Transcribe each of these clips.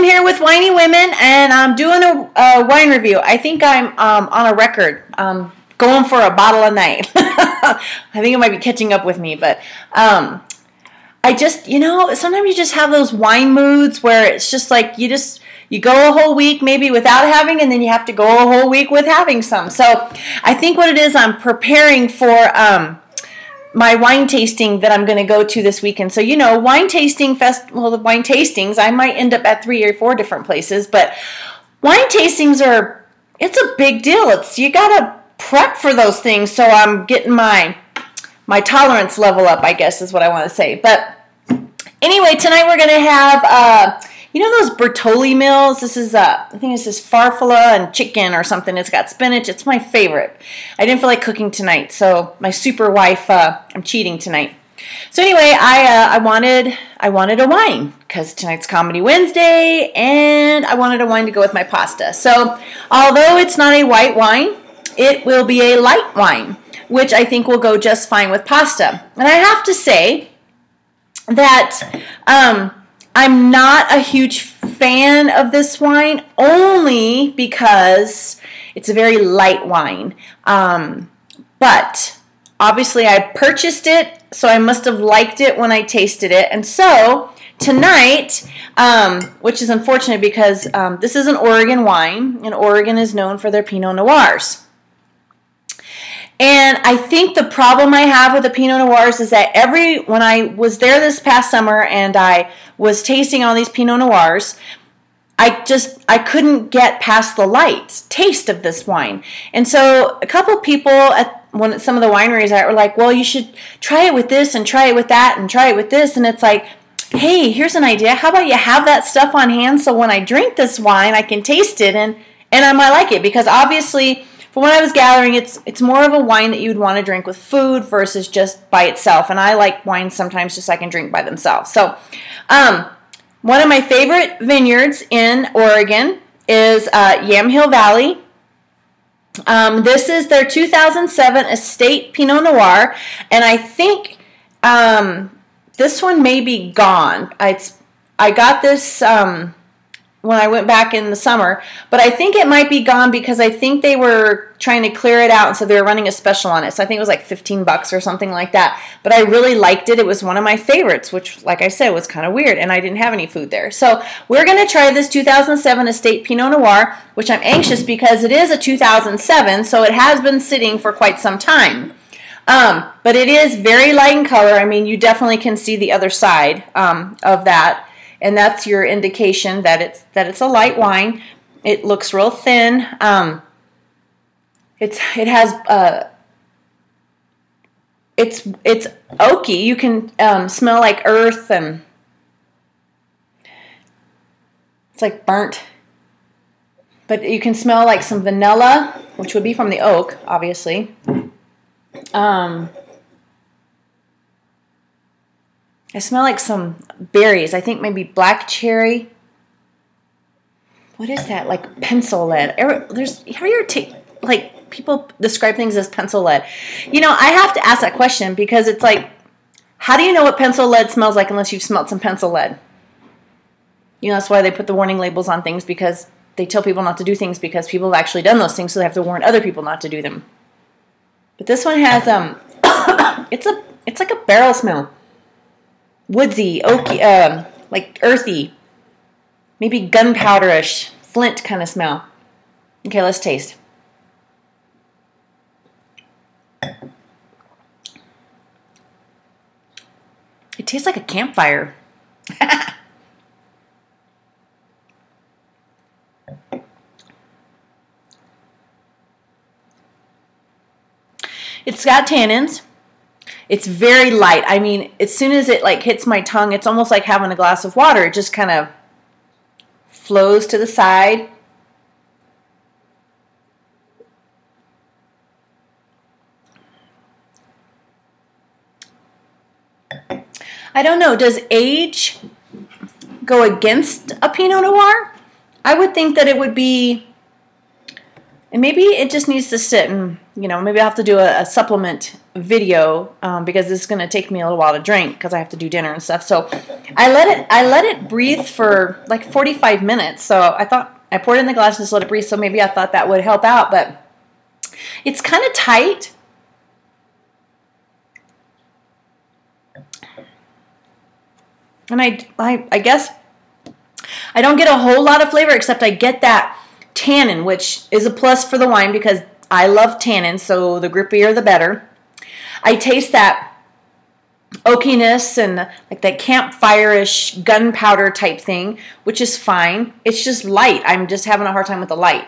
Kim here with Whiny Women, and I'm doing a wine review. I think I'm on a record, going for a bottle a night. I think it might be catching up with me, but I just, sometimes you just have those wine moods where it's just like you go a whole week maybe without having, and then you have to go a whole week with having some. So I think what it is, I'm preparing for my wine tasting that I'm going to go to this weekend. So, wine tasting the wine tastings, I might end up at 3 or 4 different places, but wine tastings it's a big deal. You got to prep for those things, so I'm getting my tolerance level up, I guess is what I want to say. But anyway, tonight we're going to have, those Bertolli meals. This is, I think it's this farfalle and chicken or something. It's got spinach. It's my favorite. I didn't feel like cooking tonight, so my super wife, I'm cheating tonight. So anyway, I wanted a wine because tonight's Comedy Wednesday, and I wanted a wine to go with my pasta. So although it's not a white wine, it will be a light wine, which I think will go just fine with pasta. And I have to say that I'm not a huge fan of this wine, only because it's a very light wine. But obviously I purchased it, so I must have liked it when I tasted it. And so tonight, which is unfortunate because this is an Oregon wine, and Oregon is known for their Pinot Noirs. And I think the problem I have with the Pinot Noirs is that when I was there this past summer and I was tasting all these Pinot Noirs, I couldn't get past the light taste of this wine. And so a couple people at some of the wineries were like, well, you should try it with this and try it with that and try it with this. And it's like, hey, here's an idea. How about you have that stuff on hand so when I drink this wine, I can taste it and I might like it, because obviously, from what I was gathering, it's more of a wine that you would want to drink with food versus just by itself. And I like wines sometimes just so I can drink by themselves. So one of my favorite vineyards in Oregon is Yamhill Valley. This is their 2007 Estate Pinot Noir. And I think this one may be gone. I got this when I went back in the summer, but I think it might be gone because I think they were trying to clear it out, and so they were running a special on it. So I think it was like $15 or something like that. But I really liked it. It was one of my favorites, which, like I said, was kind of weird, and I didn't have any food there. So we're going to try this 2007 Estate Pinot Noir, which I'm anxious because it is a 2007, so it has been sitting for quite some time. But it is very light in color. I mean, you definitely can see the other side of that. And that's your indication that it's a light wine. It looks real thin. It's oaky. You can smell like earth, and it's like burnt. But you can smell like some vanilla, which would be from the oak, obviously. I smell like some berries. I think maybe black cherry. What is that? Like pencil lead. Like people describe things as pencil lead. I have to ask that question because it's like, how do you know what pencil lead smells like unless you've smelled some pencil lead? That's why they put the warning labels on things, because they tell people not to do things because people have actually done those things, so they have to warn other people not to do them. But this one has it's like a barrel smell. Woodsy, oaky, like earthy, maybe gunpowderish, flint kind of smell. Okay, let's taste. It tastes like a campfire. It's got tannins. It's very light. I mean, as soon as it hits my tongue, it's almost like having a glass of water. It just kind of flows to the side. I don't know. Does age go against a Pinot Noir? I would think that it would be And maybe it just needs to sit, and maybe I'll have to do a supplement video because this is going to take me a little while to drink because I have to do dinner and stuff. So I let it breathe for like 45 minutes. So I thought I poured it in the glass and just let it breathe. So maybe I thought that would help out, but it's kind of tight. And I guess I don't get a whole lot of flavor, except I get that tannin, which is a plus for the wine because I love tannin, so the grippier the better. I taste that oakiness and like that campfire-ish gunpowder type thing, which is fine. It's just light. I'm just having a hard time with the light.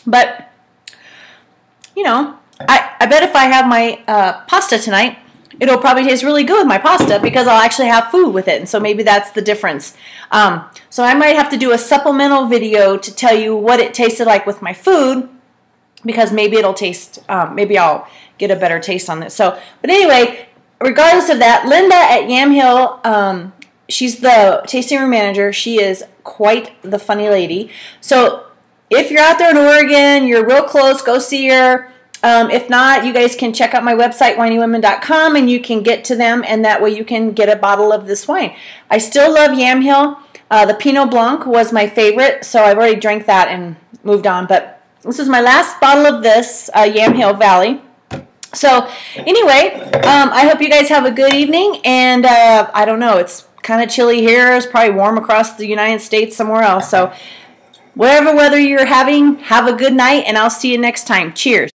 But, I bet if I have my pasta tonight, it'll probably taste really good with my pasta because I'll actually have food with it. And so maybe that's the difference. So I might have to do a supplemental video to tell you what it tasted like with my food because maybe it'll taste, maybe I'll get a better taste on this. So, but anyway, regardless of that, Linda at Yamhill, she's the tasting room manager. She is quite the funny lady. So if you're out there in Oregon, you're real close, go see her. If not, you guys can check out my website, winywomen.com, and you can get to them, and that way you can get a bottle of this wine. I still love Yamhill. The Pinot Blanc was my favorite, so I've already drank that and moved on. But this is my last bottle of this, Yamhill Valley. So anyway, I hope you guys have a good evening, and I don't know, it's kind of chilly here. It's probably warm across the United States somewhere else. So whatever weather you're having, have a good night, and I'll see you next time. Cheers.